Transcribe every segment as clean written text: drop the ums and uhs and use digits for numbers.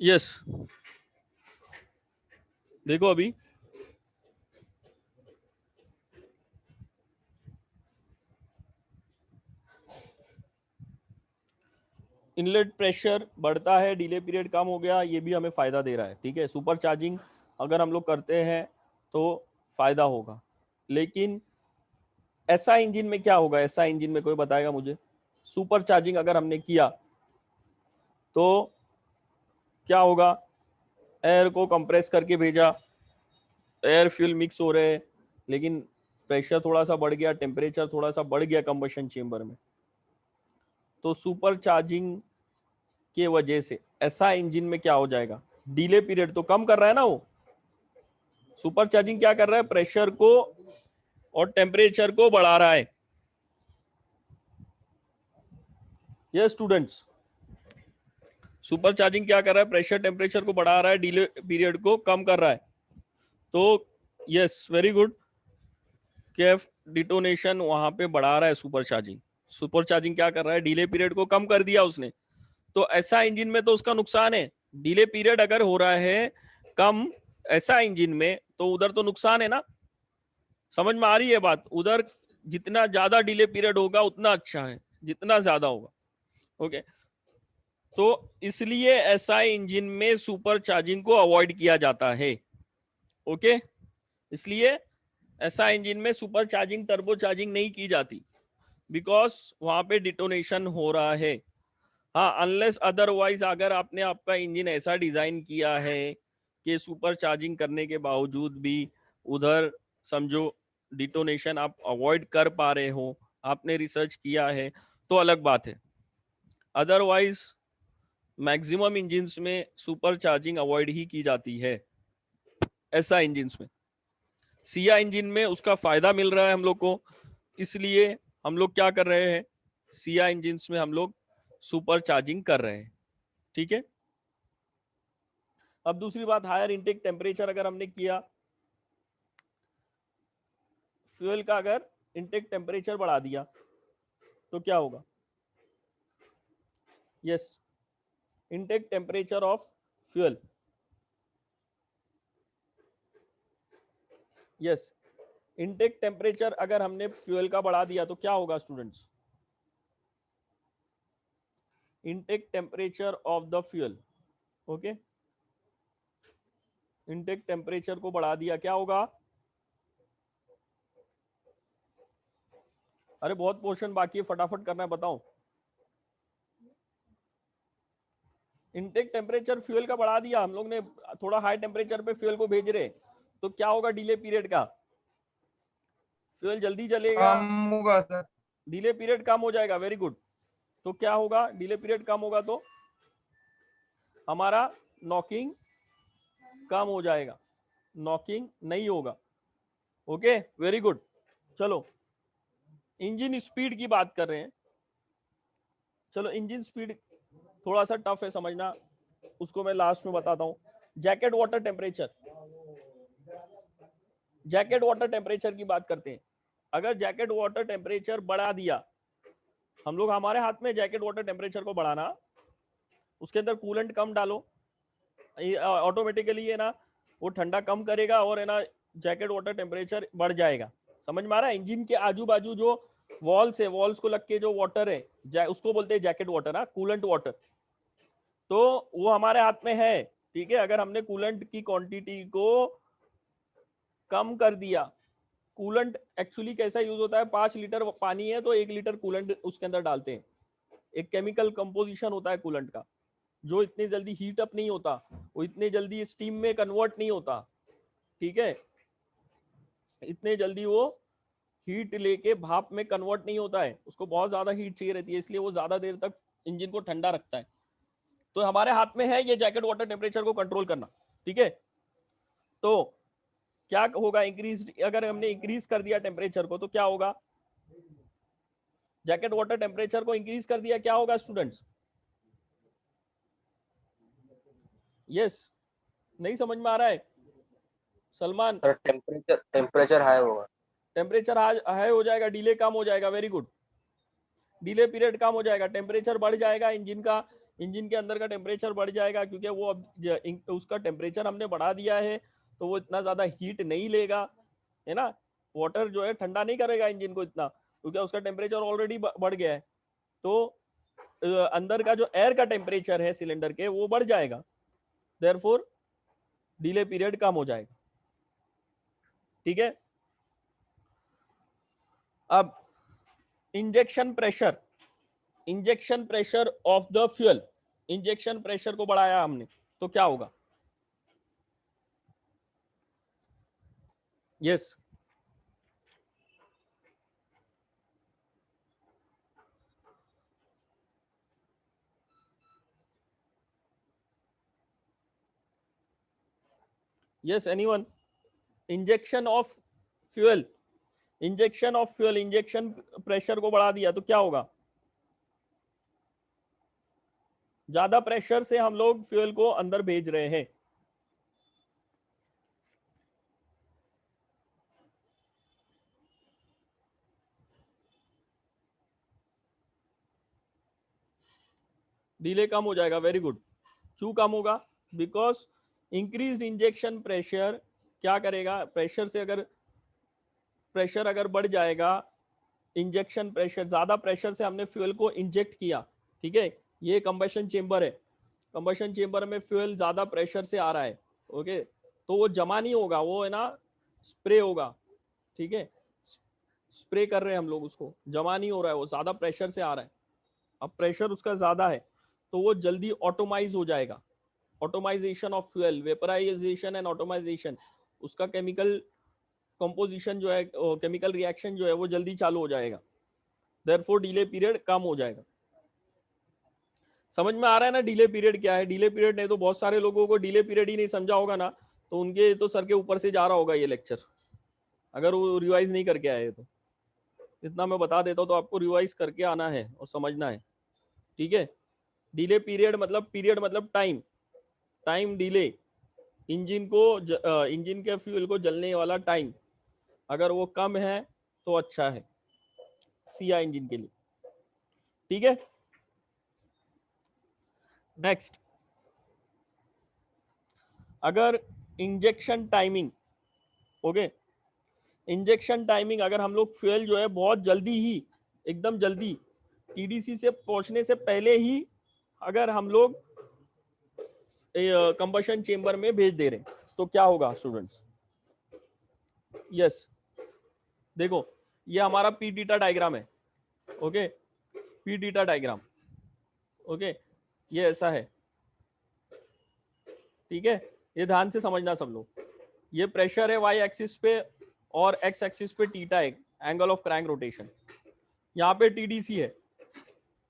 Yes, देखो अभी inlet pressure बढ़ता है, डिले पीरियड कम हो गया, ये भी हमें फायदा दे रहा है। ठीक है, सुपर चार्जिंग अगर हम लोग करते हैं तो फायदा होगा। लेकिन ऐसा इंजन में क्या होगा, ऐसा इंजन में कोई बताएगा मुझे? सुपर चार्जिंग अगर हमने किया तो क्या होगा? एयर को कंप्रेस करके भेजा, एयर फ्यूल मिक्स हो रहे हैं, लेकिन प्रेशर थोड़ा सा बढ़ गया, टेम्परेचर थोड़ा सा बढ़ गया कंबशन चेंबर में, तो सुपर चार्जिंग के वजह से ऐसा इंजन में क्या हो जाएगा? डिले पीरियड तो कम कर रहा है ना वो। सुपर चार्जिंग क्या कर रहा है? प्रेशर को और टेम्परेचर को बढ़ा रहा है। ये स्टूडेंट्स, सुपर चार्जिंग क्या कर रहा है? प्रेशर टेम्परेचर को बढ़ा रहा है, डिले पीरियड को कम कर रहा है। तो यस, वेरी गुड, केफ डिटोनेशन वहां पे बढ़ा रहा है सुपर चार्जिंग। सुपर चार्जिंग क्या कर रहा है? डिले पीरियड को कम कर दिया उसने। तो ऐसा इंजन में तो उसका नुकसान है। डिले पीरियड अगर हो रहा है कम ऐसा इंजन में, तो उधर तो नुकसान है ना। समझ में आ रही है बात? उधर जितना ज्यादा डिले पीरियड होगा उतना अच्छा है, जितना ज्यादा होगा। ओके, तो इसलिए ऐसा इंजन में सुपर चार्जिंग को अवॉइड किया जाता है। ओके, इसलिए ऐसा इंजन में सुपर चार्जिंग, टर्बो चार्जिंग नहीं की जाती, बिकॉज वहां पे डिटोनेशन हो रहा है। हाँ, अनलेस अदरवाइज अगर आपने आपका इंजन ऐसा डिजाइन किया है कि सुपर चार्जिंग करने के बावजूद भी उधर समझो डिटोनेशन आप अवॉइड कर पा रहे हो, आपने रिसर्च किया है, तो अलग बात है। अदरवाइज मैक्सिमम इंजिन्स में सुपर चार्जिंग अवॉइड ही की जाती है। ऐसा इंजिन्स में, सिया इंजन में उसका फायदा मिल रहा है हम लोग को, इसलिए हम लोग क्या कर रहे हैं? सिया इंजिन्स में हम लोग सुपर चार्जिंग कर रहे हैं। ठीक है, अब दूसरी बात, हायर इनटेक टेम्परेचर अगर हमने किया, फ्यूल का अगर इनटेक टेम्परेचर बढ़ा दिया तो क्या होगा? Yes, intake temperature of fuel, yes, intake temperature अगर हमने फ्यूल का बढ़ा दिया तो क्या होगा students? Intake temperature of the fuel, okay, intake temperature को बढ़ा दिया, क्या होगा? अरे बहुत पोर्शन बाकी है, फटाफट करना है, बताओ। इनटेक टेम्परेचर फ्यूल का बढ़ा दिया हम लोग ने, थोड़ा हाई टेम्परेचर पे फ्यूल को भेज रहे, तो क्या होगा डिले पीरियड का? फ्यूल जल्दी जलेगा, कम होगा सर। डिले पीरियड कम हो जाएगा। वेरी गुड, तो क्या होगा? डिले पीरियड कम होगा तो हमारा नॉकिंग कम हो जाएगा, नॉकिंग नहीं होगा। Okay, very good. चलो, इंजन स्पीड की बात कर रहे हैं। चलो, इंजन स्पीड थोड़ा सा टफ है समझना, उसको मैं लास्ट में बताता हूं। Jacket water temperature, jacket water temperature की बात करते हैं। अगर जैकेट वाटर टेम्परेचर बढ़ा दिया हम लोग, हमारे हाथ में जैकेट वाटर टेम्परेचर को बढ़ाना, उसके अंदर कूलेंट कम डालो, ऑटोमेटिकली है ना वो ठंडा कम करेगा और है ना जैकेट वाटर टेम्परेचर बढ़ जाएगा। समझ में आ रहा है? इंजन के आजू बाजू जो वॉल्स है, वॉल्स को लग के जो वाटर है उसको बोलते हैं जैकेट वाटर, कूलेंट वाटर। तो वो हमारे हाथ में है। ठीक है, अगर हमने कूलेंट की क्वांटिटी को कम कर दिया, कूलेंट एक्चुअली कैसा यूज होता है? 5 लीटर पानी है तो 1 लीटर कूलेंट उसके अंदर डालते हैं। एक केमिकल कंपोजिशन होता है कूलेंट का, जो इतनी जल्दी हीट अप नहीं होता, वो इतने जल्दी स्टीम में कन्वर्ट नहीं होता। ठीक है, इतने जल्दी वो हीट लेके भाप में कन्वर्ट नहीं होता है, उसको बहुत ज्यादा हीट चाहिए रहती है, इसलिए वो ज्यादा देर तक इंजन को ठंडा रखता है। तो हमारे हाथ में है ये जैकेट वाटर टेम्परेचर को कंट्रोल करना। ठीक है, तो क्या होगा? इंक्रीज, अगर हमने इंक्रीज कर दिया टेम्परेचर को तो क्या होगा? जैकेट वाटर टेम्परेचर को इंक्रीज कर दिया, क्या होगा स्टूडेंट्स? यस, नहीं समझ में आ रहा है Salman? Sir temperature temperature high होगा। टेम्परेचर हाई हो जाएगा, डिले कम हो जाएगा। वेरी गुड, डिले पीरियड कम हो जाएगा, टेम्परेचर बढ़ जाएगा इंजन का, इंजन के अंदर का टेम्परेचर बढ़ जाएगा, क्योंकि वो अब उसका टेम्परेचर हमने बढ़ा दिया है, तो वो इतना ज्यादा हीट नहीं लेगा, है ना। वाटर जो है ठंडा नहीं करेगा इंजन को इतना, क्योंकि उसका टेम्परेचर ऑलरेडी बढ़ गया है। तो अंदर का जो एयर का टेम्परेचर है सिलेंडर के, वो बढ़ जाएगा, देयरफॉर डिले पीरियड कम हो जाएगा। ठीक है। अब injection pressure, injection pressure of the fuel, injection pressure को बढ़ाया हमने, तो क्या होगा? Yes, yes anyone? Injection of fuel, injection of fuel, injection pressure को बढ़ा दिया तो क्या होगा? ज्यादा प्रेशर से हम लोग फ्यूल को अंदर भेज रहे हैं। डिले कम हो जाएगा। Very good. क्यों कम होगा? बिकॉज इंक्रीज्ड इंजेक्शन प्रेशर क्या करेगा? प्रेशर से अगर प्रेशर अगर बढ़ जाएगा, इंजेक्शन प्रेशर, ज्यादा प्रेशर से हमने फ्यूल को इंजेक्ट किया, ठीक है, ये कंबशन चेंबर है, कंबशन चेंबर में फ्यूल ज्यादा प्रेशर से आ रहा है, ओके, तो वो जमा नहीं होगा, वो है ना स्प्रे होगा, ठीक है, स्प्रे कर रहे हैं हम लोग उसको, जमा नहीं हो रहा है, वो ज्यादा प्रेशर से आ रहा है। अब प्रेशर उसका ज्यादा है तो वो जल्दी ऑटोमाइज हो जाएगा। Atomisation of fuel, vaporisation and atomisation, उसका केमिकल कंपोजिशन जो है, केमिकल रिएक्शन जो है वो जल्दी चालू हो जाएगा, देयरफॉर डिले पीरियड कम हो जाएगा। समझ में आ रहा है ना डिले पीरियड क्या है? डिले पीरियड नहीं तो बहुत सारे लोगों को डिले पीरियड ही नहीं समझा होगा ना, तो उनके तो सर के ऊपर से जा रहा होगा ये लेक्चर, अगर वो रिवाइज नहीं करके आए तो। इतना मैं बता देता हूँ, तो आपको रिवाइज करके आना है और समझना है, ठीक है। डिले पीरियड मतलब टाइम, टाइम डिले, इंजन को इंजन के फ्यूल को जलने वाला टाइम, अगर वो कम है तो अच्छा है सीआई इंजन के लिए, ठीक है। नेक्स्ट, अगर injection timing, okay, injection timing अगर हम लोग फ्यूल जो है बहुत जल्दी ही, एकदम जल्दी टीडीसी से पहुंचने से पहले ही अगर हम लोग कंबशन चेंबर में भेज दे रहे हैं, तो क्या होगा स्टूडेंट्स? यस, देखो ये हमारा पी डीटा डायग्राम है, ओके, पी डीटा डायग्राम, ओके, ये ऐसा है, ठीक है, ये ध्यान से समझना सब लोग। ये प्रेशर है वाई एक्सिस पे और एक्स एक्सिस पे थीटा है, एंगल ऑफ क्रैंक रोटेशन, यहाँ पे टीडीसी है,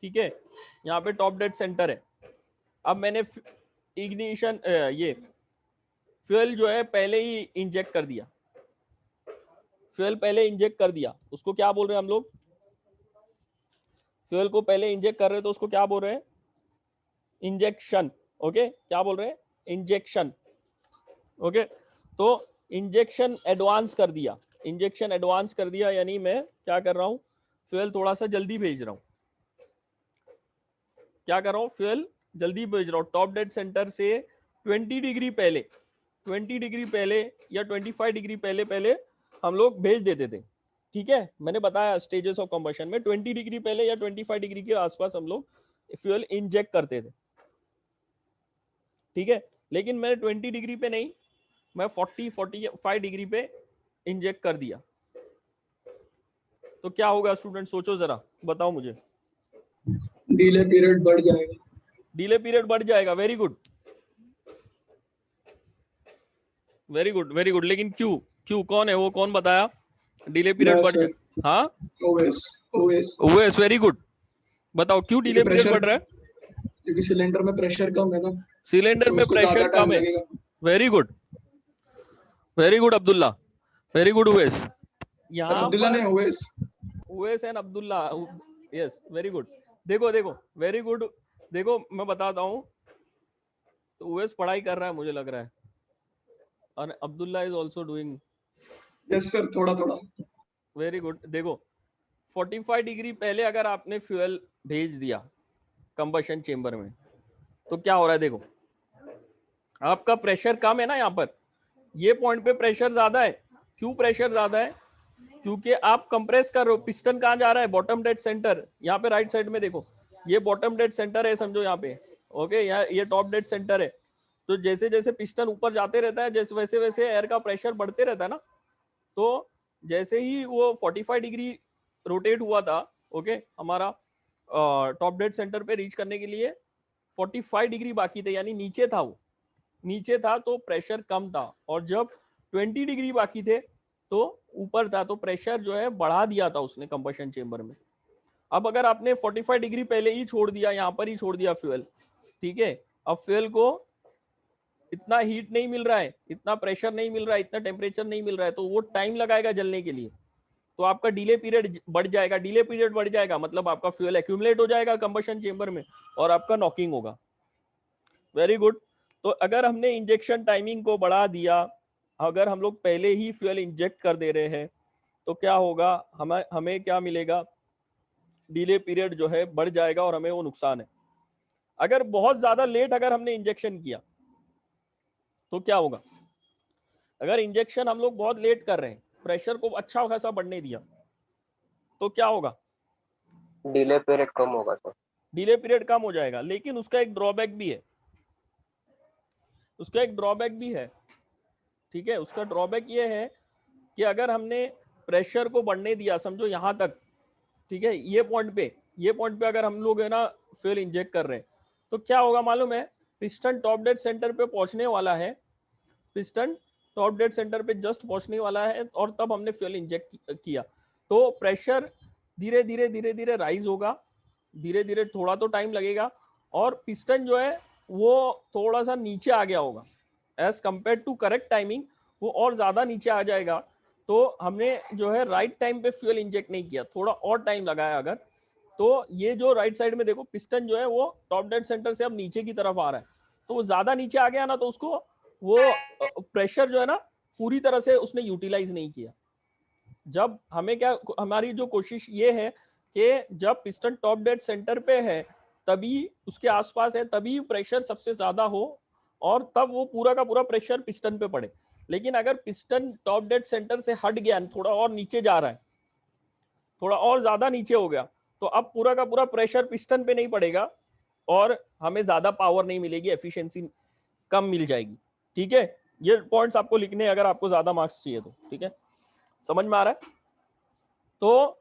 ठीक है, यहाँ पे टॉप डेड सेंटर है। अब मैंने इग्निशन ये फ्यूल जो है पहले ही इंजेक्ट कर दिया, फ्यूल पहले इंजेक्ट कर दिया, उसको क्या बोल रहे हैं हम लोग? फ्यूल को पहले इंजेक्ट कर रहे हैं तो उसको क्या बोल रहे हैं? इंजेक्शन, ओके, क्या बोल रहे हैं? Injection, okay. तो इंजेक्शन एडवांस कर दिया, इंजेक्शन एडवांस कर दिया यानी मैं क्या कर रहा हूं? फ्यूल थोड़ा सा जल्दी भेज रहा हूं, क्या कर रहा हूं? फ्यूल जल्दी भेज रहा हूं, टॉप डेड सेंटर से 20 डिग्री पहले, 20 डिग्री पहले या 25 डिग्री पहले पहले हम लोग भेज देते थे, ठीक है। मैंने बताया स्टेजेस ऑफ कंबशन में 20 डिग्री पहले या 25 डिग्री के आसपास हम लोग फ्यूल इंजेक्ट करते थे, ठीक है। लेकिन मैंने 20 डिग्री पे नहीं, मैं 45 डिग्री पे इंजेक्ट कर दिया, तो क्या होगा स्टूडेंट? सोचो जरा, बताओ मुझे। डिले पीरियड बढ़ जाएगा। डिले पीरियड बढ़ जाएगा, very good, very good, very good. लेकिन क्यों? क्यों? कौन है वो? कौन बताया डिले पीरियड बढ़ जाए? हाँ, OS OS OS, very good. बताओ क्यों डिले पीरियड बढ़ रहा है? क्योंकि सिलेंडर में प्रेशर कम है ना, सिलेंडर में प्रेशर कम है, very good, very good Abdullah, very good Uvais. यहाँ अब्दुल्ला पर ने ओएस Uvais and Abdullah, yes, very good. देखो देखो, वेरी गुड। देखो मैं बताता हूँ, तो उवैस पढ़ाई कर रहा है मुझे लग रहा है, और Abdullah is also doing, yes sir, थोड़ा थोड़ा। Very good. देखो 45 डिग्री पहले अगर आपने फ्यूल भेज दिया कंबशन चेंबर में, तो क्या हो रहा है देखो, आपका प्रेशर कम है ना यहाँ पर, ये पॉइंट पे प्रेशर ज्यादा है। क्यों प्रेशर ज्यादा है? क्योंकि आप कंप्रेस कर रहे हो। पिस्टन कहाँ जा रहा है? Bottom dead centre. यहाँ पे राइट साइड में देखो, ये बॉटम डेड सेंटर है समझो यहाँ पे, ओके। यहाँ ये टॉप डेड सेंटर है। तो जैसे जैसे पिस्टन ऊपर जाते रहता है, जैसे वैसे वैसे एयर का प्रेशर बढ़ते रहता है ना। तो जैसे ही वो 45 डिग्री रोटेट हुआ था, ओके, हमारा टॉप डेड सेंटर पे रीच करने के लिए 45 डिग्री बाकी थे, यानी नीचे था वो, नीचे था तो प्रेशर कम था। और जब 20 डिग्री बाकी थे तो ऊपर था, तो प्रेशर जो है बढ़ा दिया था उसने कंबशन चेंबर में। अब अगर आपने 45 डिग्री पहले ही छोड़ दिया, यहाँ पर ही छोड़ दिया फ्यूल, ठीक है, अब फ्यूल को इतना हीट नहीं मिल रहा है, इतना प्रेशर नहीं मिल रहा है, इतना टेम्परेचर नहीं मिल रहा है, तो वो टाइम लगाएगा जलने के लिए। तो आपका डिले पीरियड बढ़ जाएगा। डिले पीरियड बढ़ जाएगा मतलब आपका फ्यूल एक्यूमुलेट हो जाएगा कंबशन चेंबर में और आपका नॉकिंग होगा। Very good. तो अगर हमने इंजेक्शन टाइमिंग को बढ़ा दिया, अगर हम लोग पहले ही फ्यूल इंजेक्ट कर दे रहे हैं, तो क्या होगा, हमें हमें क्या मिलेगा? डिले पीरियड जो है बढ़ जाएगा और हमें वो नुकसान है। अगर बहुत ज्यादा लेट अगर हमने इंजेक्शन किया तो क्या होगा? अगर इंजेक्शन हम लोग बहुत लेट कर रहे हैं, प्रेशर को अच्छा खासा बढ़ने दिया, तो क्या होगा? डिले पीरियड कम होगा सर। डिले पीरियड कम हो जाएगा। लेकिन उसका एक ड्रॉबैक भी है, उसका एक ड्रॉबैक भी है, ठीक है। उसका ड्रॉबैक ये है कि अगर हमने प्रेशर को बढ़ने दिया, समझो यहाँ तक, ठीक है, ये पॉइंट पे अगर हम लोग है ना फ्यूल इंजेक्ट कर रहे हैं, तो क्या होगा मालूम है? पिस्टन टॉप डेड सेंटर पे पहुंचने वाला है, पिस्टन टॉप डेड सेंटर पे जस्ट पहुंचने वाला है, और तब हमने फ्यूल इंजेक्ट किया, तो प्रेशर धीरे धीरे धीरे धीरे राइज होगा, धीरे धीरे, थोड़ा तो टाइम लगेगा, और पिस्टन जो है वो थोड़ा सा नीचे आ गया होगा as compare to correct timing, वो और ज्यादा नीचे आ जाएगा। तो हमने जो है राइट टाइम पे फ्यूल इंजेक्ट नहीं किया, थोड़ा और टाइम लगाया अगर, तो ये जो राइट साइड में देखो पिस्टन जो है वो टॉप डेड सेंटर से अब नीचे की तरफ आ रहा है, तो वो ज्यादा नीचे आ गया ना, तो उसको वो प्रेशर जो है ना पूरी तरह से उसने यूटिलाइज नहीं किया। जब हमें क्या, हमारी जो कोशिश ये है कि जब पिस्टन टॉप डेड सेंटर पे है, तभी उसके आसपास है, तभी प्रेशर सबसे ज्यादा हो और तब वो पूरा का पूरा प्रेशर पिस्टन पे पड़े। लेकिन अगर पिस्टन टॉप डेड सेंटर से हट गया, थोड़ा और नीचे जा रहा है, थोड़ा और ज्यादा नीचे हो गया, तो अब पूरा का पूरा प्रेशर पिस्टन पे नहीं पड़ेगा और हमें ज्यादा पावर नहीं मिलेगी, एफिशिएंसी कम मिल जाएगी, ठीक है। ये पॉइंट्स आपको लिखने हैं अगर आपको ज्यादा मार्क्स चाहिए तो, ठीक है। समझ में आ रहा है? तो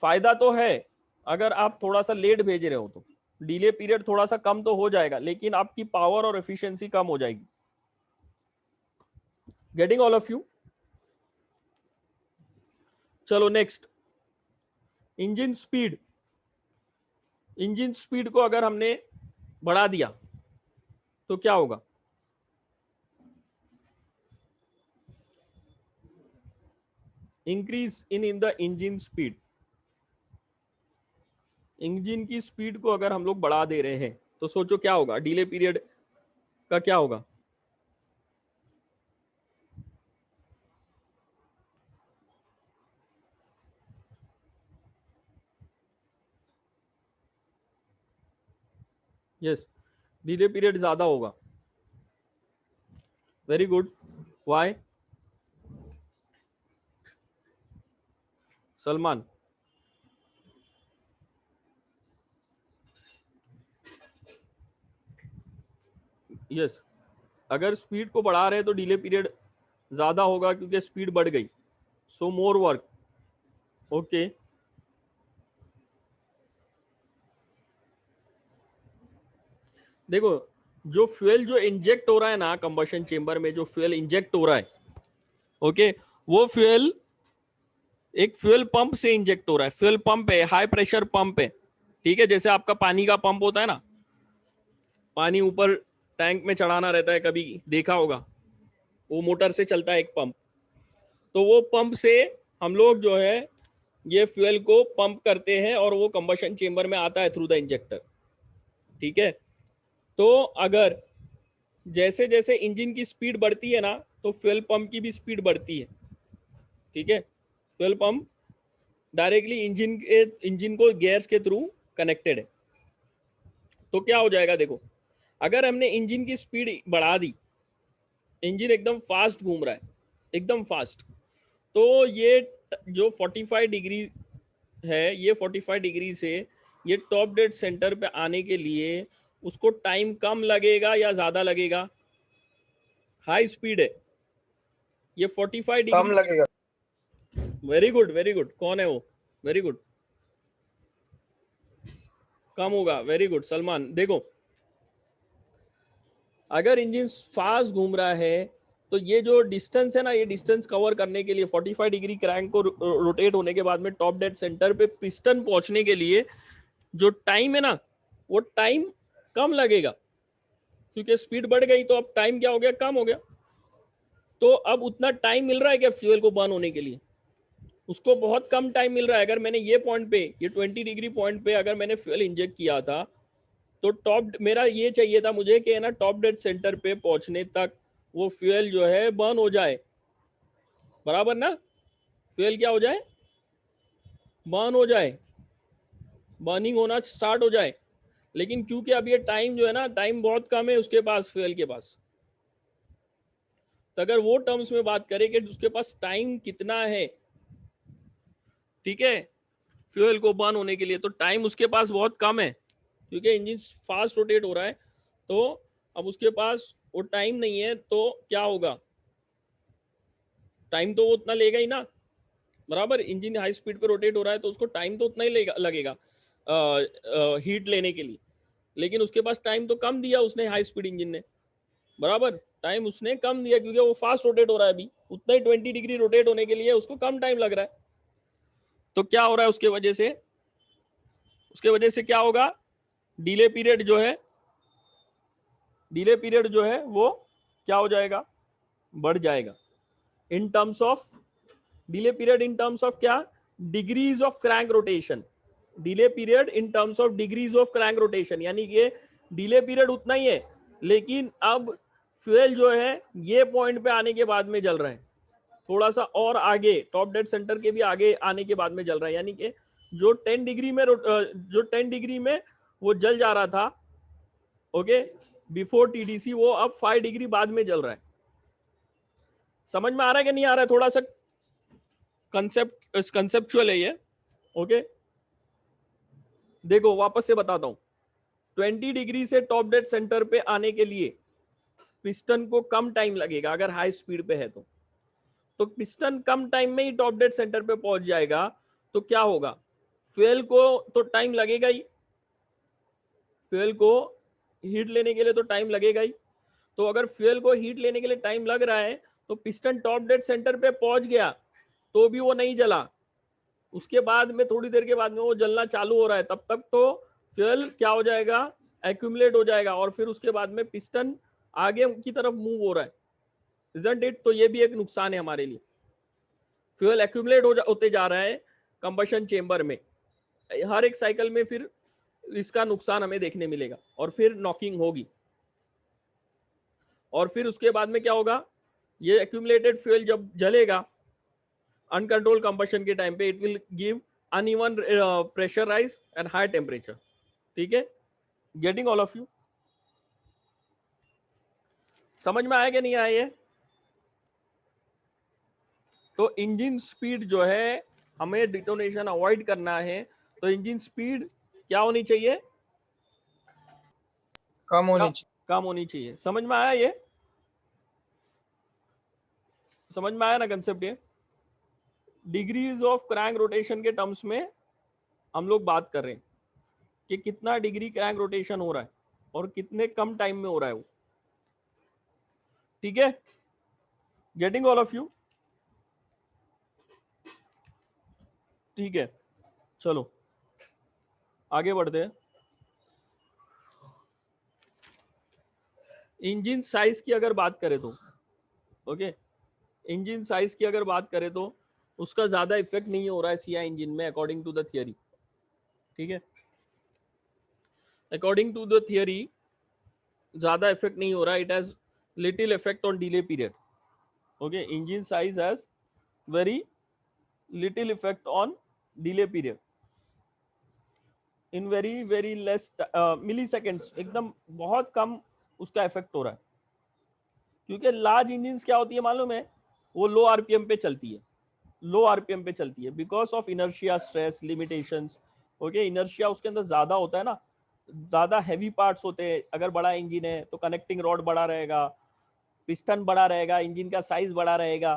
फायदा तो है अगर आप थोड़ा सा लेट भेज रहे हो, तो डिले पीरियड थोड़ा सा कम तो हो जाएगा, लेकिन आपकी पावर और एफिशिएंसी कम हो जाएगी। Getting all of you? चलो next, engine speed. Engine speed को अगर हमने बढ़ा दिया तो क्या होगा? Increase in the engine speed. Engine की स्पीड को अगर हम लोग बढ़ा दे रहे हैं तो सोचो क्या होगा? डिले पीरियड का क्या होगा? यस, डिले पीरियड ज्यादा होगा। Very good. Why? Salman? Yes, अगर स्पीड को बढ़ा रहे हैं तो डिले पीरियड ज्यादा होगा क्योंकि स्पीड बढ़ गई, सो मोर वर्क। ओके, देखो जो फ्यूल जो इंजेक्ट हो रहा है ना कंबशन चेंबर में, जो फ्यूल इंजेक्ट हो रहा है, ओके, वो फ्यूल एक फ्यूल पंप से इंजेक्ट हो रहा है। फ्यूल पंप है, हाई प्रेशर पंप है, ठीक है। जैसे आपका पानी का पंप होता है ना, पानी ऊपर टैंक में चढ़ाना रहता है, कभी देखा होगा, वो मोटर से चलता है एक पंप। तो वो पंप से हम लोग जो है ये फ्यूल को पंप करते हैं और वो कंबशन चेंबर में आता है थ्रू द इंजेक्टर, ठीक है। तो अगर जैसे जैसे इंजन की स्पीड बढ़ती है ना, तो फ्यूल पंप की भी स्पीड बढ़ती है, ठीक है। फ्यूल पंप डायरेक्टली इंजन को गियर्स के थ्रू कनेक्टेड है। तो क्या हो जाएगा देखो, अगर हमने इंजन की स्पीड बढ़ा दी, इंजन एकदम फास्ट घूम रहा है, एकदम फास्ट, तो ये जो 45 डिग्री है, ये 45 डिग्री से ये टॉप डेड सेंटर पे आने के लिए उसको टाइम कम लगेगा या ज्यादा लगेगा? हाई स्पीड है, ये 45 कम डिग्री। लगेगा। Very good, very good. कौन है वो? वेरी गुड, कम होगा। Very good Salman. देखो, अगर इंजन फास्ट घूम रहा है तो ये जो डिस्टेंस है ना, ये डिस्टेंस कवर करने के लिए 45 डिग्री क्रैंक को रोटेट होने के बाद में टॉप डेड सेंटर पे पिस्टन पहुंचने के लिए जो टाइम है ना, वो टाइम कम लगेगा, क्योंकि स्पीड बढ़ गई तो अब टाइम क्या हो गया? कम हो गया। तो अब उतना टाइम मिल रहा है क्या फ्यूल को बर्न होने के लिए? उसको बहुत कम टाइम मिल रहा है। अगर मैंने ये पॉइंट पे, ये 20 डिग्री पॉइंट पे अगर मैंने फ्यूल इंजेक्ट किया था, तो टॉप, मेरा ये चाहिए था मुझे कि ना टॉप डेड सेंटर पे पहुंचने तक वो फ्यूल जो है बर्न हो जाए, बराबर ना? फ्यूल क्या हो जाए? बर्न हो जाए, बर्निंग होना स्टार्ट हो जाए। लेकिन क्योंकि अब ये टाइम जो है ना, टाइम बहुत कम है उसके पास, फ्यूल के पास। तो अगर वो टर्म्स में बात करें कि उसके पास टाइम कितना है, ठीक है, फ्यूल को बर्न होने के लिए, तो टाइम उसके पास बहुत कम है, क्योंकि इंजन फास्ट रोटेट हो रहा है। तो अब उसके पास वो टाइम नहीं है, तो क्या होगा? टाइम तो वो उतना लेगा ही ना, बराबर। इंजन हाई स्पीड पे रोटेट हो रहा है तो उसको टाइम तो उतना ही लगेगा हीट लेने के लिए। लेकिन उसके पास टाइम तो कम दिया उसने, हाई स्पीड इंजन ने, बराबर। टाइम उसने कम दिया क्योंकि वो फास्ट रोटेट हो रहा है। अभी उतना ही 20 डिग्री रोटेट होने के लिए उसको कम टाइम लग रहा है। तो क्या हो रहा है उसके वजह से? उसके वजह से क्या होगा? डिले पीरियड जो है, डिले पीरियड जो है वो क्या हो जाएगा? बढ़ जाएगा। In terms of delay period, in terms of क्या? Degrees of crank rotation. Delay period in terms of degrees of crank rotation, यानी कि डिले पीरियड उतना ही है, लेकिन अब फ्यूल जो है ये पॉइंट पे आने के बाद में जल रहा है, थोड़ा सा और आगे, टॉप डेड सेंटर के भी आगे आने के बाद में जल रहा है। यानी कि जो 10 डिग्री में जो 10 डिग्री में वो जल जा रहा था, ओके, बिफोर टीडीसी, वो अब 5 डिग्री बाद में जल रहा है। समझ में आ रहा है कि नहीं आ रहा है? थोड़ा सा कंसेप्चुअल है ये, ओके। देखो वापस से बताता हूं, 20 डिग्री से टॉप डेड सेंटर पे आने के लिए पिस्टन को कम टाइम लगेगा अगर हाई स्पीड पे है तो पिस्टन कम टाइम में ही टॉप डेड सेंटर पे पहुंच जाएगा। तो क्या होगा? फ्यूल को तो टाइम लगेगा ही, फ्यूल को हीट लेने के लिए तो टाइम लगेगा ही। तो अगर फ्यूल को हीट लेने के लिए टाइम लग रहा है तो पिस्टन टॉप डेड सेंटर पे पहुंच गया तो भी वो नहीं जला, उसके बाद में थोड़ी देर के बाद में वो जलना चालू हो रहा है, तब तक तो फ्यूल क्या हो जाएगा? एक्यूमुलेट हो जाएगा, और फिर उसके बाद में पिस्टन आगे की तरफ मूव हो रहा है, इजंट इट? तो ये भी एक नुकसान है हमारे लिए। फ्यूल एक्यूमुलेट होते जा रहा है कंबशन चेंबर में, हर एक साइकिल में फिर इसका नुकसान हमें देखने मिलेगा, और फिर नॉकिंग होगी। और फिर उसके बाद में क्या होगा? ये एक्यूमुलेटेड फ्यूल जब जलेगा अनकंट्रोल कंबशन के टाइम पे, it will give uneven pressure rise and high temperature. ठीक है, गेटिंग ऑल ऑफ यू? समझ में आया कि नहीं आया ये? तो इंजन स्पीड जो है, हमें डिटोनेशन अवॉइड करना है, तो इंजन स्पीड क्या होनी चाहिए? कम होनी चाहिए। कम होनी चाहिए। समझ में आया ये? समझ में आया ना कंसेप्ट ये? डिग्रीज ऑफ क्रैंक रोटेशन के टर्म्स में हम लोग बात कर रहे हैं कि कितना डिग्री क्रैंक रोटेशन हो रहा है और कितने कम टाइम में हो रहा है वो। ठीक है, गेटिंग ऑल ऑफ यू? ठीक है, चलो आगे बढ़ते हैं। इंजन साइज की अगर बात करें तो, ओके, इंजन साइज की अगर बात करें तो उसका ज्यादा इफेक्ट नहीं हो रहा है सीआई इंजन में, अकॉर्डिंग टू द थियरी। ठीक है, अकॉर्डिंग टू द थियरी ज्यादा इफेक्ट नहीं हो रहा है, it has little effect on delay period. Okay, engine size has very little effect on delay period in very very less milliseconds, एकदम बहुत कम उसका इफेक्ट हो रहा है। क्योंकि लार्ज इंजिन्स क्या होती है मालूम है, वो लो आरपीएम पे चलती है, लो आरपीएम पे चलती है because of inertia, stress, limitations. Okay, inertia उसके अंदर ज्यादा होता है ना, ज्यादा हैवी पार्ट्स होते हैं। अगर बड़ा इंजन है तो कनेक्टिंग रॉड बड़ा रहेगा, पिस्टन बड़ा रहेगा, इंजन का साइज बड़ा रहेगा।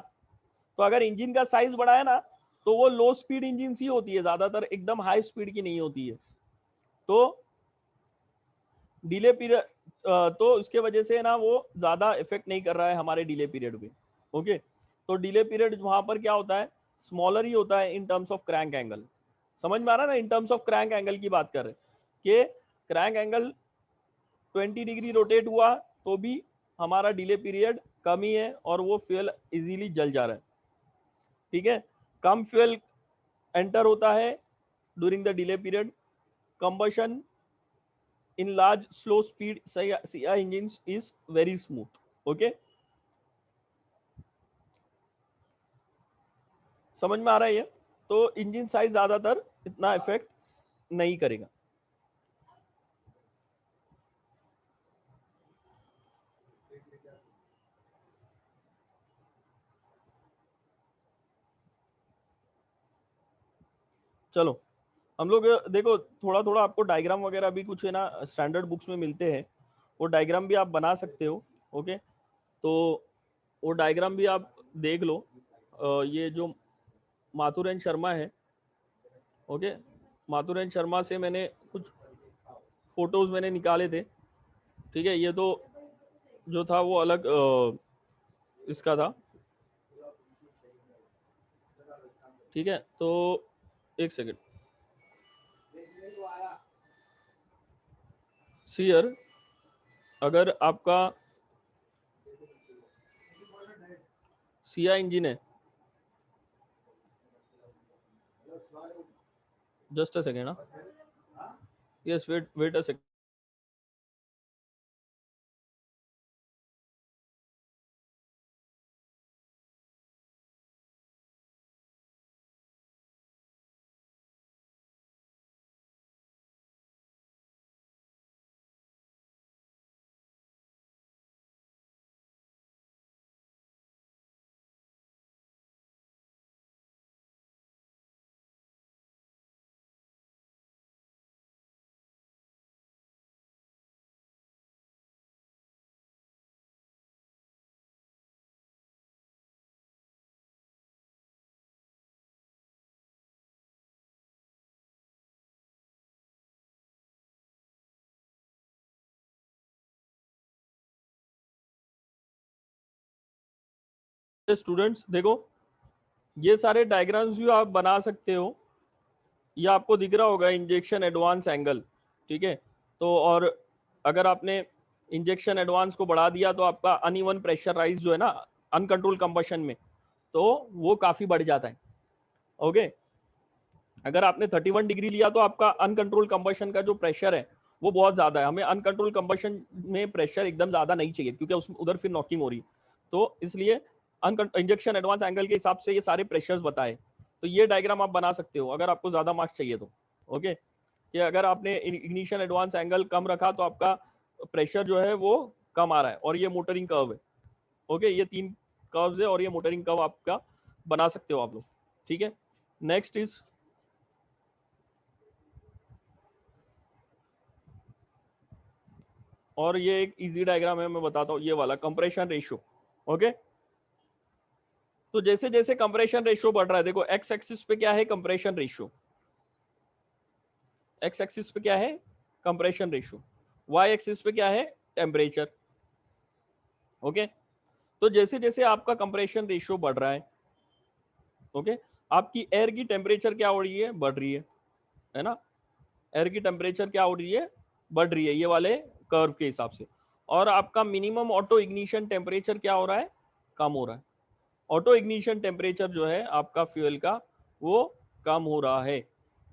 तो अगर इंजन का साइज बड़ा है ना तो वो लो स्पीड इंजन ही होती है ज्यादातर, एकदम हाई स्पीड की नहीं होती है। तो डिले पीरियड, तो इसके वजह से ना वो ज्यादा इफेक्ट नहीं कर रहा है हमारे डिले पीरियड पे। ओके, तो डिले पीरियड वहां पर क्या होता है, स्मॉलर ही होता है इन टर्म्स ऑफ क्रैंक एंगल। समझ में आ रहा है ना, इन टर्म्स ऑफ क्रैंक एंगल की बात कर रहे हैं कि क्रैंक एंगल 20 डिग्री रोटेट हुआ तो भी हमारा डिले पीरियड कम ही है और वो फ्यूल इजीली जल जा रहा है। ठीक है, कम फ्यूल एंटर होता है during the delay period. Combustion in large slow speed CI engines is very smooth. Okay, समझ में आ रहा है ये? तो इंजन साइज ज्यादातर इतना इफेक्ट नहीं करेगा। चलो हम लोग देखो, थोड़ा थोड़ा आपको डायग्राम वगैरह भी कुछ है ना स्टैंडर्ड बुक्स में मिलते हैं, वो डायग्राम भी आप बना सकते हो। ओके, तो वो डायग्राम भी आप देख लो। ये जो माथुर एंड शर्मा है, ओके, माथुर एंड शर्मा से मैंने कुछ फोटोज मैंने निकाले थे। ठीक है, ये तो जो था वो अलग इसका था। ठीक है, तो एक सेकेंड, सीयर अगर आपका सिया इंजन है, just a second, yes wait a second. Students देखो, ये सारे डायग्राम्स भी आप बना सकते हो, ये आपको दिख रहा होगा इंजेक्शन एडवांस एंगल। ठीक है, तो और अगर आपने इंजेक्शन एडवांस को बढ़ा दिया तो आपका अनइवन प्रेशर राइज जो है ना अनकंट्रोल कंबशन में, तो वो काफी बढ़ जाता है। ओके, अगर आपने 31 डिग्री लिया तो आपका अनकंट्रोल कंबशन का जो प्रेशर है वो बहुत ज्यादा है। हमें अनकंट्रोल कंबशन में प्रेशर एकदम ज्यादा नहीं चाहिए क्योंकि उस उधर फिर नॉकिंग हो रही है। तो इसलिए इंजेक्शन एडवांस एंगल के हिसाब से ये सारे प्रेशर्स बताए। तो ये डायग्राम आप बना सकते हो अगर आपको ज्यादा मार्क्स चाहिए तो। ओके, कि अगर आपने इग्निशन एडवांस एंगल कम रखा तो आपका प्रेशर जो है वो कम आ रहा है, और ये मोटरिंग कर्व है। ओके, ये 3 कर्व्स है और ये मोटरिंग कर्व आपका बना सकते हो आप लोग। ठीक है, नेक्स्ट इज, और ये एक इजी डायग्राम है, मैं बताता हूँ, ये वाला कंप्रेशन रेशियो। ओके, तो जैसे जैसे कंप्रेशन रेशियो बढ़ रहा है, देखो एक्स एक्सिस पे क्या है, कंप्रेशन रेशियो, एक्स एक्सिस पे क्या है, कंप्रेशन रेशियो, वाई एक्सिस पे क्या है, टेम्परेचर। ओके, तो जैसे जैसे आपका कंप्रेशन रेशियो बढ़ रहा है, ओके, आपकी एयर की टेम्परेचर क्या हो रही है, बढ़ रही है ना, एयर की टेम्परेचर क्या हो रही है, बढ़ रही है, ये वाले कर्व के हिसाब से। और आपका मिनिमम ऑटो इग्निशन टेम्परेचर क्या हो रहा है, कम हो रहा है। ऑटो इग्निशन टेम्परेचर जो है आपका फ्यूल का वो कम हो रहा है,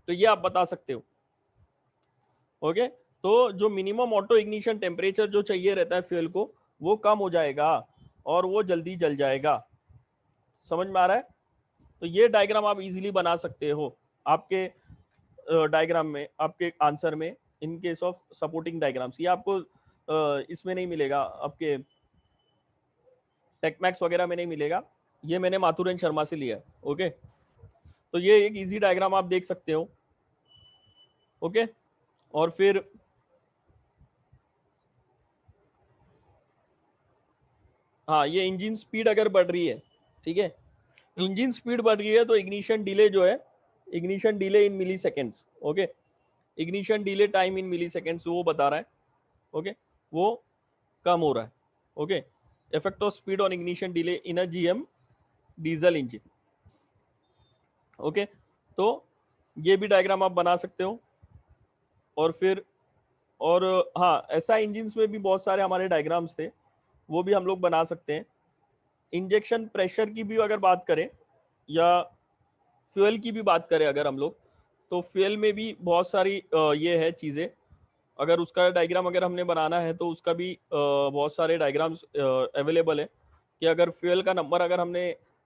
तो ये आप बता सकते हो। ओके, तो जो मिनिमम ऑटो इग्निशन टेम्परेचर जो चाहिए रहता है फ्यूल को, वो कम हो जाएगा और वो जल्दी जल जाएगा। समझ में आ रहा है? तो ये डायग्राम आप इजीली बना सकते हो आपके डायग्राम में, आपके आंसर में, in case of supporting diagrams. ये आपको इसमें नहीं मिलेगा, आपके टेकमैक्स वगैरह में नहीं मिलेगा। ये मैंने माथुरन शर्मा से लिया है। ओके, तो ये एक इजी डायग्राम आप देख सकते हो। ओके, और फिर हाँ, ये इंजन स्पीड अगर बढ़ रही है, ठीक है, इंजन स्पीड बढ़ रही है तो इग्निशन डिले जो है, ignition delay in milliseconds, okay, ignition delay time in milliseconds वो बता रहा है। ओके, वो कम हो रहा है। Okay, effect of speed on ignition delay in a GM diesel engine. Okay, तो ये भी डायग्राम आप बना सकते हो। और फिर और हाँ, ऐसा इंजन्स में भी बहुत सारे हमारे डायग्राम्स थे, वो भी हम लोग बना सकते हैं। इंजेक्शन प्रेशर की भी अगर बात करें या फ्यूल की भी बात करें अगर हम लोग, तो फ्यूल में भी बहुत सारी ये है चीज़ें। अगर उसका डायग्राम अगर हमने बनाना है तो उसका भी बहुत सारे डायग्राम्स अवेलेबल है कि अगर फ्यूल का नंबर अगर हमने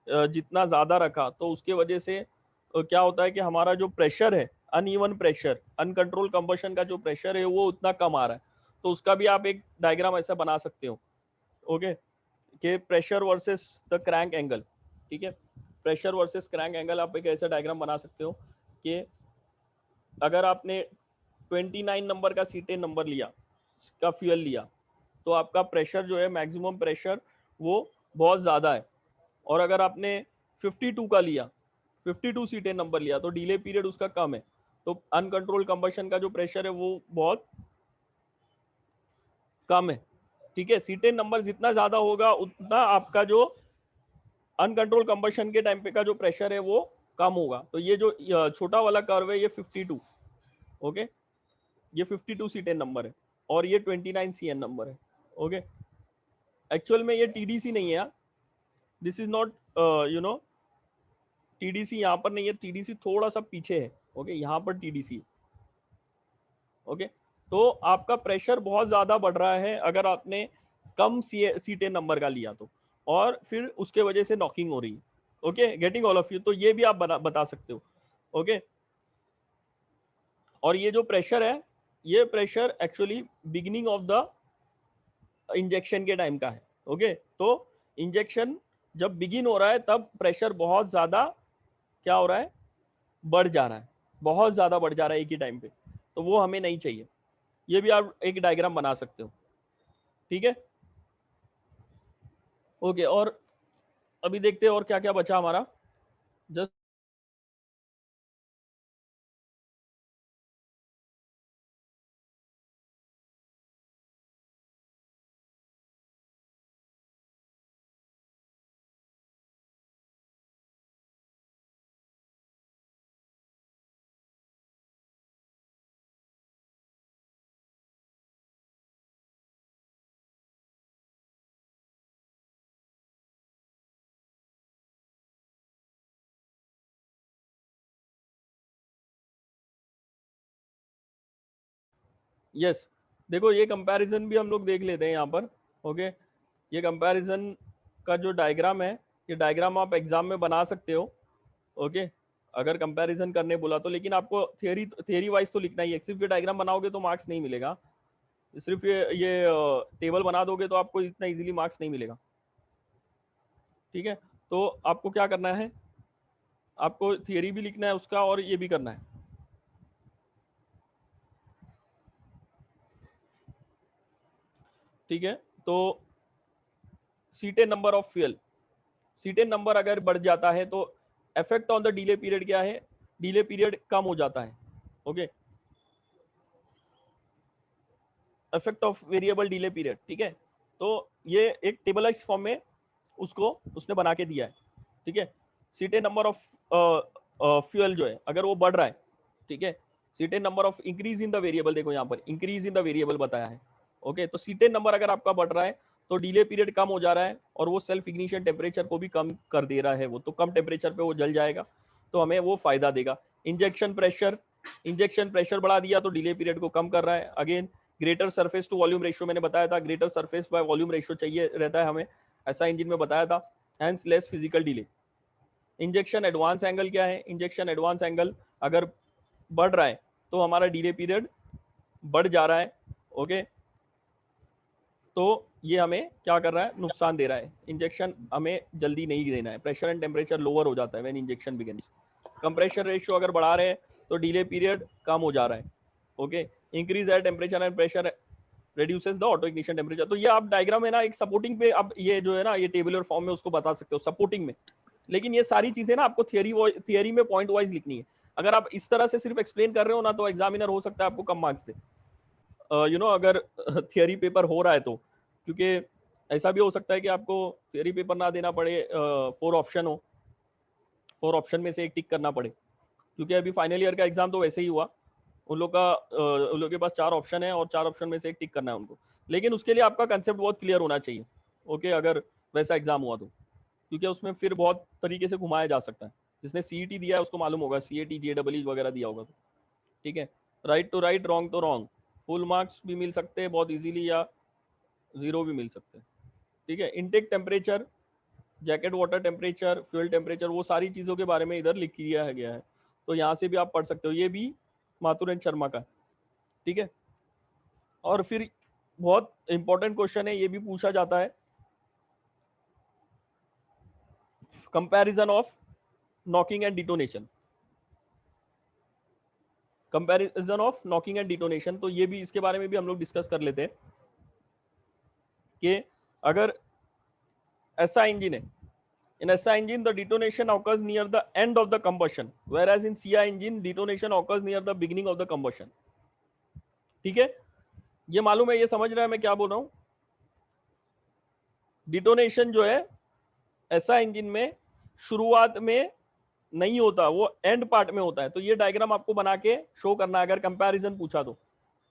जितना ज़्यादा रखा तो उसके वजह से क्या होता है कि हमारा जो प्रेशर है, अनइवन प्रेशर, अनकंट्रोल कंबशन का जो प्रेशर है वो उतना कम आ रहा है, तो उसका भी आप एक डायग्राम ऐसा बना सकते हो। ओके, कि pressure versus the crank angle, ठीक है, प्रेशर वर्सेस क्रैंक एंगल आप एक ऐसा डायग्राम बना सकते हो कि अगर आपने 29 नंबर का सीटेन नंबर लिया का फ्यूल लिया तो आपका प्रेशर जो है, मैक्सिमम प्रेशर वो बहुत ज़्यादा है। और अगर आपने 52 का लिया, 52 सीटेन नंबर लिया तो डिले पीरियड उसका कम है, तो अनकंट्रोल कंबशन का जो प्रेशर है वो बहुत कम है। ठीक है, सीटेन नंबर जितना ज़्यादा होगा उतना आपका जो अनकंट्रोल कंबशन के टाइम पे का जो प्रेशर है वो कम होगा। तो ये जो छोटा वाला कर्व है ये 52, ओके, ये 52 सीटेन नंबर है और ये 29 सीएन नंबर है। ओके, एक्चुअल में ये टीडीसी नहीं है, this is not you know TDC, यहाँ पर नहीं है, टीडीसी थोड़ा सा पीछे है। ओके, यहाँ पर टीडीसी। ओके, तो आपका प्रेशर बहुत ज़्यादा बढ़ रहा है अगर आपने कम सीटेन नंबर का लिया तो, और फिर उसके वजह से नॉकिंग हो रही है। Okay, getting all of you, तो ये भी आप बता सकते हो। ओके, और ये जो प्रेशर है, ये pressure actually beginning of the injection के टाइम का है। ओके, तो इंजेक्शन जब बिगिन हो रहा है तब प्रेशर बहुत ज़्यादा क्या हो रहा है, बढ़ जा रहा है, बहुत ज़्यादा बढ़ जा रहा है एक ही टाइम पे, तो वो हमें नहीं चाहिए। ये भी आप एक डायग्राम बना सकते हो। ठीक है, ओके, और अभी देखते हैं और क्या क्या बचा हमारा। जस्ट यस, देखो ये कंपैरिजन भी हम लोग देख लेते हैं यहाँ पर। ओके, ये कंपैरिजन का जो डायग्राम है, ये डायग्राम आप एग्जाम में बना सकते हो। ओके, अगर कंपैरिजन करने बोला तो, लेकिन आपको थियरी वाइज तो लिखना ही है। सिर्फ ये डायग्राम बनाओगे तो मार्क्स नहीं मिलेगा, सिर्फ ये टेबल बना दोगे तो आपको इतना इजीली मार्क्स नहीं मिलेगा। ठीक है, तो आपको क्या करना है, आपको थियरी भी लिखना है उसका और ये भी करना है। ठीक है, तो cetane number of fuel, cetane number अगर बढ़ जाता है तो effect on the delay period क्या है, डिले पीरियड कम हो जाता है। Okay, effect of variable delay period. ठीक है, तो ये एक टेबलाइज फॉर्म में उसको उसने बना के दिया है। ठीक है, सीटेन नंबर ऑफ फ्यूल जो है अगर वो बढ़ रहा है, ठीक है, cetane number of increase in the variable, देखो यहाँ पर इंक्रीज इन द वेरिएबल बताया है। ओके, तो सीटेन नंबर अगर आपका बढ़ रहा है तो डिले पीरियड कम हो जा रहा है और वो सेल्फ इग्निशन टेम्परेचर को भी कम कर दे रहा है, वो तो कम टेम्परेचर पे वो जल जाएगा, तो हमें वो फायदा देगा। इंजेक्शन प्रेशर बढ़ा दिया तो डिले पीरियड को कम कर रहा है। Again greater surface to volume ratio, मैंने बताया था greater surface by volume ratio चाहिए रहता है हमें, ऐसा इंजन में बताया था, hence less physical delay. Injection advance angle क्या है, इंजेक्शन एडवांस एंगल अगर बढ़ रहा है तो हमारा डिले पीरियड बढ़ जा रहा है। ओके, तो ये हमें क्या कर रहा है, नुकसान दे रहा है। इंजेक्शन हमें जल्दी नहीं देना है, प्रेशर एंड टेम्परेचर लोअर हो जाता है when injection begins. Compression ratio अगर बढ़ा रहे हैं तो डिले पीरियड कम हो जा रहा है। Okay, increase air temperature and pressure reduces the auto ignition temperature। तो ये आप डायग्राम है ना, एक सपोर्टिंग पे आप ये जो है ना, ये टेबुलर फॉर्म में उसको बता सकते हो सपोर्टिंग में। लेकिन ये सारी चीजें ना आपको थियरी में पॉइंट वाइज लिखनी है। अगर आप इस तरह से सिर्फ एक्सप्लेन कर रहे हो ना, तो एग्जामिनर हो सकता है आपको कम मार्क्स दे, अगर थियरी पेपर हो रहा है तो। क्योंकि ऐसा भी हो सकता है कि आपको थियरी पेपर ना देना पड़े, 4 ऑप्शन हो, 4 ऑप्शन में से एक टिक करना पड़े। क्योंकि अभी फाइनल ईयर का एग्जाम तो वैसे ही हुआ, उन लोग के पास 4 ऑप्शन है और 4 ऑप्शन में से एक टिक करना है उनको। लेकिन उसके लिए आपका कंसेप्ट बहुत क्लियर होना चाहिए। ओके, अगर वैसा एग्जाम हुआ तो, क्योंकि उसमें फिर बहुत तरीके से घुमाया जा सकता है। जिसने सीईटी दिया है उसको मालूम होगा, सीएटी जेडब्ल्यू वगैरह दिया होगा तो। ठीक है, राइट टू राइट, रॉन्ग तो रॉन्ग, फुल मार्क्स भी मिल सकते हैं बहुत इजीली या 0 भी मिल सकते हैं। ठीक है, intake temperature, jacket water temperature, fuel temperature, वो सारी चीज़ों के बारे में इधर लिख दिया गया है। तो यहाँ से भी आप पढ़ सकते हो, ये भी माथुर एंड शर्मा का। ठीक है, और फिर बहुत इंपॉर्टेंट क्वेश्चन है, ये भी पूछा जाता है, comparison of knocking and detonation. Comparison of knocking and detonation, तो ये भी, इसके बारे में भी हम लोग डिस्कस कर लेते हैं कि अगर ऐसा इंजन है, in SI engine the detonation occurs near the end of the combustion, whereas in CI engine detonation occurs near the beginning of the combustion। ठीक है, ये मालूम है, ये समझ रहा है मैं क्या बोल रहा हूं। डिटोनेशन जो है ऐसा इंजन में शुरुआत में नहीं होता, वो एंड पार्ट में होता है। तो ये डायग्राम आपको बना के शो करना है अगर कंपैरिजन पूछा तो,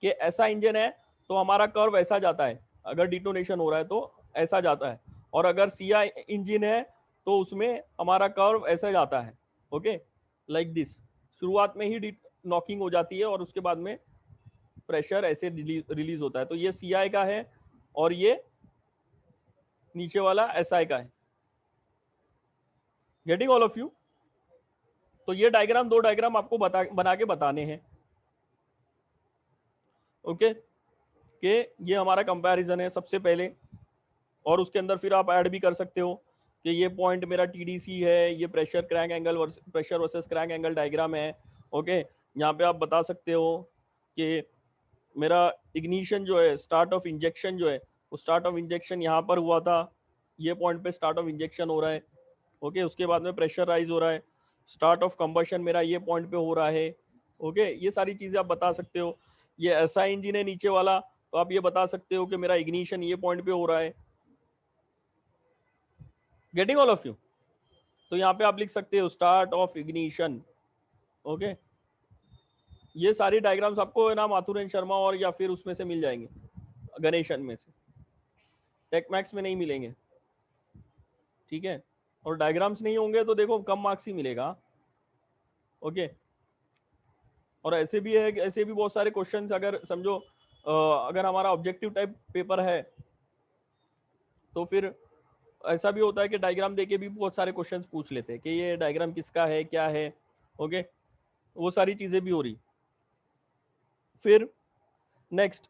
कि ऐसा इंजन है तो हमारा कर्व ऐसा जाता है, अगर डिटोनेशन हो रहा है तो ऐसा जाता है, और अगर सीआई इंजन है तो उसमें हमारा कर्व ऐसा जाता है। ओके, लाइक दिस, शुरुआत में ही नॉकिंग हो जाती है और उसके बाद में प्रेशर ऐसे रिलीज होता है। तो ये सीआई का है और ये नीचे वाला एसआई का है। Getting all of you? तो ये डायग्राम, 2 डायग्राम आपको बना के बताने हैं। ओके, कि ये हमारा कंपैरिजन है सबसे पहले, और उसके अंदर फिर आप ऐड भी कर सकते हो कि ये पॉइंट मेरा टीडीसी है, ये pressure crank angle pressure versus crank angle diagram है। ओके, यहाँ पे आप बता सकते हो कि मेरा इग्निशन जो है, स्टार्ट ऑफ इंजेक्शन जो है, वो स्टार्ट ऑफ इंजेक्शन यहाँ पर हुआ था, ये पॉइंट पे स्टार्ट ऑफ इंजेक्शन हो रहा है। ओके, उसके बाद में प्रेशर राइज हो रहा है, स्टार्ट ऑफ कंबशन मेरा ये पॉइंट पे हो रहा है। ओके, ये सारी चीज़ें आप बता सकते हो। ये ऐसा इंजन है नीचे वाला, तो आप ये बता सकते हो कि मेरा इग्निशन ये पॉइंट पे हो रहा है। Getting all of you? तो यहाँ पे आप लिख सकते हो स्टार्ट ऑफ इग्निशन। ओके, ये सारी डायग्राम्स आपको है ना माथुर एंड शर्मा और या फिर उसमें से मिल जाएंगे, गणेशन में से, टेक मैक्स में नहीं मिलेंगे। ठीक है, और डायग्राम्स नहीं होंगे तो देखो कम मार्क्स ही मिलेगा। ओके, और ऐसे भी है, ऐसे भी बहुत सारे क्वेश्चंस, अगर समझो अगर हमारा ऑब्जेक्टिव टाइप पेपर है तो फिर ऐसा भी होता है कि डायग्राम देके भी बहुत सारे क्वेश्चंस पूछ लेते हैं कि ये डायग्राम किसका है, क्या है। ओके, वो सारी चीजें भी हो रही। फिर नेक्स्ट,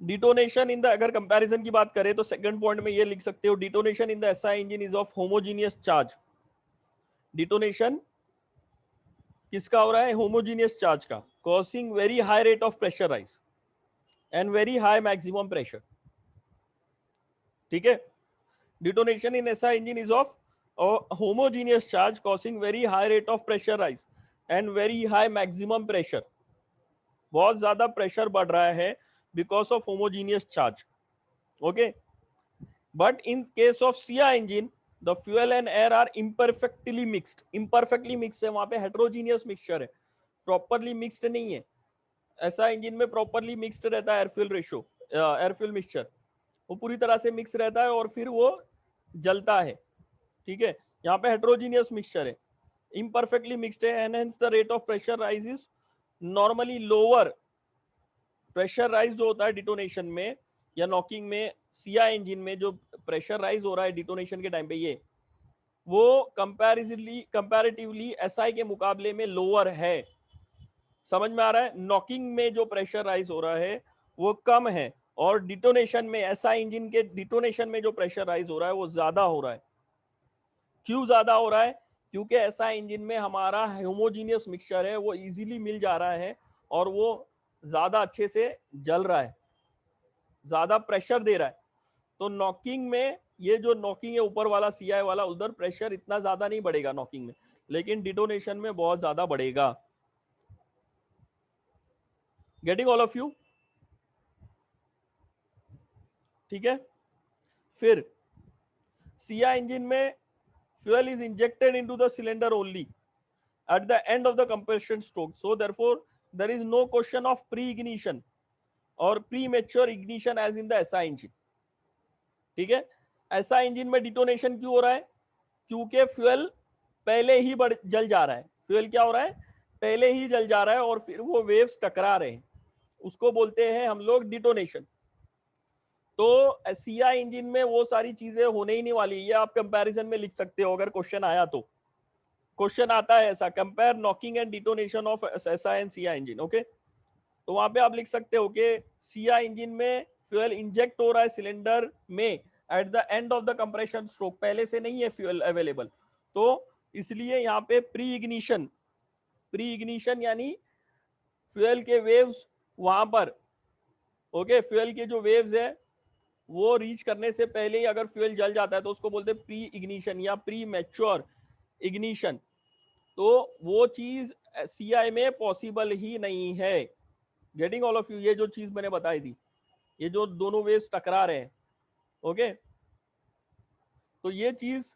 डिटोनेशन इन द, अगर कंपैरिजन की बात करें तो सेकंड पॉइंट में ये लिख सकते हो, detonation in the SI engine is of homogeneous charge. Detonation किसका हो रहा है? होमोजीनियस चार्ज का, causing very high rate of pressure rise and very high maximum pressure. ठीक है, detonation in SI engine is of a homogeneous charge causing very high rate of pressure rise and very high maximum pressure। बहुत ज्यादा pressure बढ़ रहा है because of homogeneous charge। okay, but in case of CI engine the fuel and air are imperfectly mixed। imperfectly mixed है, वहां पे heterogeneous mixture है, properly mixed नहीं है। ऐसा इंजन में प्रॉपरली मिक्स्ड रहता है air fuel ratio, air fuel mixture, वो पूरी तरह से मिक्स रहता है और फिर वो जलता है। ठीक है, यहाँ पे हेट्रोजीनियस मिक्सचर है, इम्परफेक्टली मिक्स्ड है, and hence the rate of pressure rise is normally lower. Pressure rise जो होता है डिटोनेशन में या नॉकिंग में, सीआई इंजन में जो प्रेशर राइज हो रहा है डिटोनेशन के टाइम पे, ये वो कंपैरेटिवली एसआई के मुकाबले में लोअर है। समझ में आ रहा है? नॉकिंग में जो प्रेशर राइज हो रहा है वो कम है, और डिटोनेशन में एसआई इंजन के डिटोनेशन में जो प्रेशर राइज हो रहा है वो ज्यादा हो रहा है। क्यों ज्यादा हो रहा है? क्योंकि एसआई इंजन में हमारा होमोजीनियस मिक्सचर है, वो इजीली मिल जा रहा है और वो ज्यादा अच्छे से जल रहा है, ज्यादा प्रेशर दे रहा है। तो नॉकिंग में ये जो नॉकिंग है ऊपर वाला सीआई वाला, उधर प्रेशर इतना ज्यादा नहीं बढ़ेगा नॉकिंग में, लेकिन डिटोनेशन में बहुत ज्यादा बढ़ेगा। Getting all of you? ठीक है। फिर सीआई इंजन में fuel is injected into the cylinder only at the end of the compression stroke, so therefore there is no question of pre-ignition or premature ignition as in the SI engine. ठीक है। SI engine में detonation क्यों हो रहा है? क्योंकि fuel पहले ही जल जा रहा है। फ्यूल क्या हो रहा है? पहले ही जल जा रहा है और फिर वो वेव्स टकरा रहे हैं, उसको बोलते हैं हम लोग डिटोनेशन। तो सीआई इंजन में वो सारी चीजें होने ही नहीं वाली। ये आप कंपैरिजन में लिख सकते हो अगर क्वेश्चन आया तो। क्वेश्चन आता है ऐसा, compare knocking and detonation of SI and CI engine. Okay, तो वहां पे आप लिख सकते हो कि सीआई इंजन में फ्यूल इंजेक्ट हो रहा है सिलेंडर में at the end of the compression stroke, पहले से नहीं है फ्यूल अवेलेबल, तो इसलिए यहाँ पे प्री इग्निशन यानी फ्यूल के वेव्स वहां पर, ओके, फ्यूल के जो वेव्स है वो रीच करने से पहले ही अगर फ्यूल जल जाता है तो उसको बोलते हैं प्री इग्निशन या प्री मैच्योर इग्निशन। तो वो चीज सीआई में पॉसिबल ही नहीं है। Getting all of you? ये जो चीज मैंने बताई थी, ये जो दोनों वेव्स टकरा रहे हैं, ओके, तो ये चीज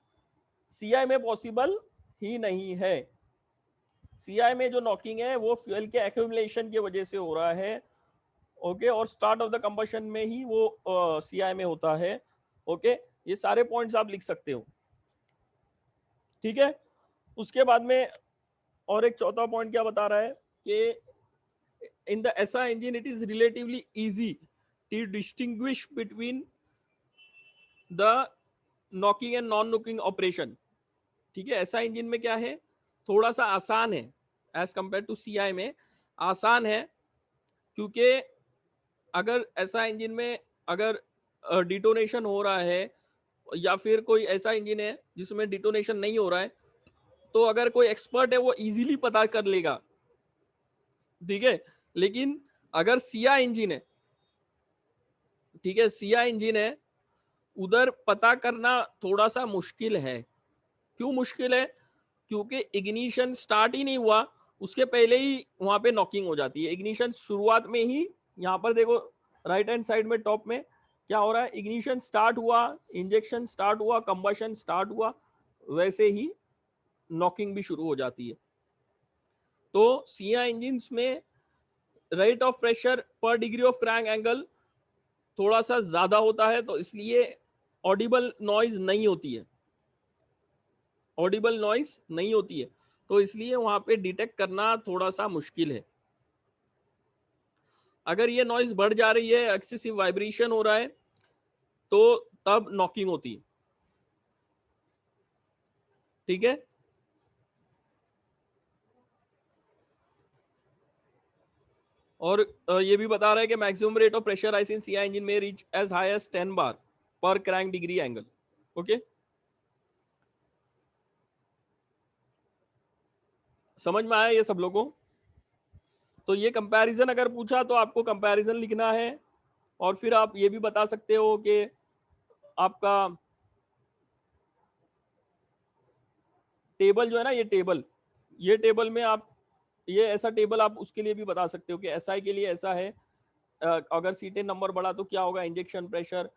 सीआई में पॉसिबल ही नहीं है। सीआई में जो नॉकिंग है वो फ्यूल के एक्यूमुलेशन की वजह से हो रहा है, ओके, और स्टार्ट ऑफ द कंबशन में ही वो सीआई में होता है। ओके, ये सारे पॉइंट्स आप लिख सकते हो। ठीक है। उसके बाद में और एक चौथा पॉइंट क्या बता रहा है कि in the SI engine it is relatively easy to distinguish between the knocking and non knocking operation। ठीक है, SI इंजन में क्या है, थोड़ा सा आसान है एज कंपेयर टू सीआई में, आसान है क्योंकि अगर SI इंजन में अगर डिटोनेशन हो रहा है या फिर कोई ऐसा इंजन है जिसमें डिटोनेशन नहीं हो रहा है, तो अगर कोई एक्सपर्ट है वो इजीली पता कर लेगा। ठीक है, लेकिन अगर सीआई इंजन है, ठीक है, सीआई इंजन है, उधर पता करना थोड़ा सा मुश्किल है। क्यों मुश्किल है? क्योंकि इग्निशन स्टार्ट ही नहीं हुआ, उसके पहले ही वहां पे नॉकिंग हो जाती है। इग्निशन शुरुआत में ही, यहाँ पर देखो राइट हैंड साइड में टॉप में क्या हो रहा है, इग्निशन स्टार्ट हुआ, इंजेक्शन स्टार्ट हुआ, कंबशन स्टार्ट हुआ, वैसे ही नॉकिंग भी शुरू हो जाती है। तो सीआई इंजन्स में रेट ऑफ प्रेशर पर डिग्री ऑफ क्रैंक एंगल थोड़ा सा ज्यादा होता है, तो इसलिए ऑडिबल नॉइज नहीं होती है, ऑडिबल नॉइज नहीं होती है, तो इसलिए वहां पे डिटेक्ट करना थोड़ा सा मुश्किल है। अगर ये नॉइज बढ़ जा रही है, एक्सेसिव वाइब्रेशन हो रहा है, तो तब नॉकिंग होती है। ठीक है, और ये भी बता रहा है कि maximum rate of pressure rise in CI engine में रीच एज हाई एज 10 बार पर क्रैंक डिग्री एंगल। ओके, समझ में आया ये सब लोगों को? तो ये कंपैरिजन अगर पूछा तो आपको कंपैरिजन लिखना है, और फिर आप ये भी बता सकते हो कि आपका टेबल जो है ना, ये टेबल में आप, ये ऐसा टेबल आप उसके लिए भी बता सकते हो कि एसआई के लिए ऐसा है, अगर सीटें नंबर बढ़ा तो क्या होगा इंजेक्शन प्रेशर,